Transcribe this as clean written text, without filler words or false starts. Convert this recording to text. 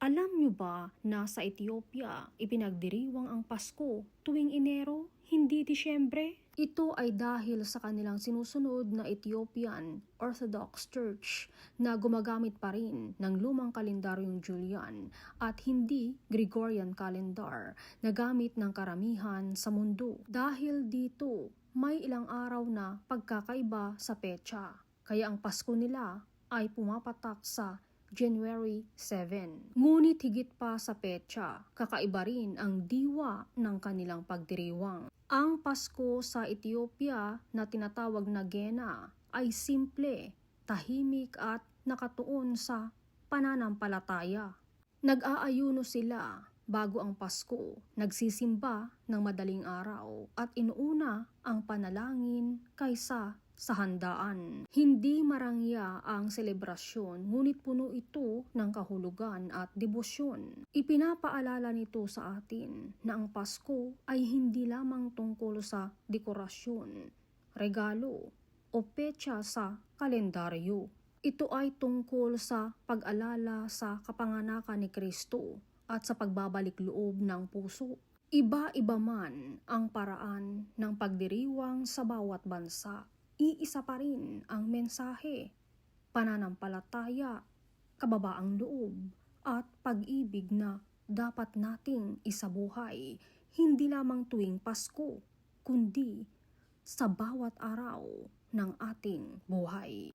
Alam niyo ba na sa Ethiopia ipinagdiriwang ang Pasko tuwing Enero, hindi Disyembre? Ito ay dahil sa kanilang sinusunod na Ethiopian Orthodox Church na gumagamit pa rin ng lumang kalendaryong Julian at hindi Gregorian calendar na gamit ng karamihan sa mundo. Dahil dito, may ilang araw na pagkakaiba sa petsa, kaya ang Pasko nila ay pumapatak sa January 7. Ngunit higit pa sa petsa, kakaiba rin ang diwa ng kanilang pagdiriwang. Ang Pasko sa Ethiopia na tinatawag na Gena ay simple, tahimik at nakatuon sa pananampalataya. Nag-aayuno sila bago ang Pasko, nagsisimba ng madaling araw at inuuna ang panalangin kaysa sa handaan. Hindi marangya ang selebrasyon, ngunit puno ito ng kahulugan at debosyon. Ipinapaalala nito sa atin na ang Pasko ay hindi lamang tungkol sa dekorasyon, regalo o petsa sa kalendaryo. Ito ay tungkol sa pag-alala sa kapanganakan ni Kristo at sa pagbabalik loob ng puso. Iba-iba man ang paraan ng pagdiriwang sa bawat bansa, iisa pa rin ang mensahe: pananampalataya, kababaang loob, at pag-ibig na dapat nating isabuhay hindi lamang tuwing Pasko, kundi sa bawat araw ng ating buhay.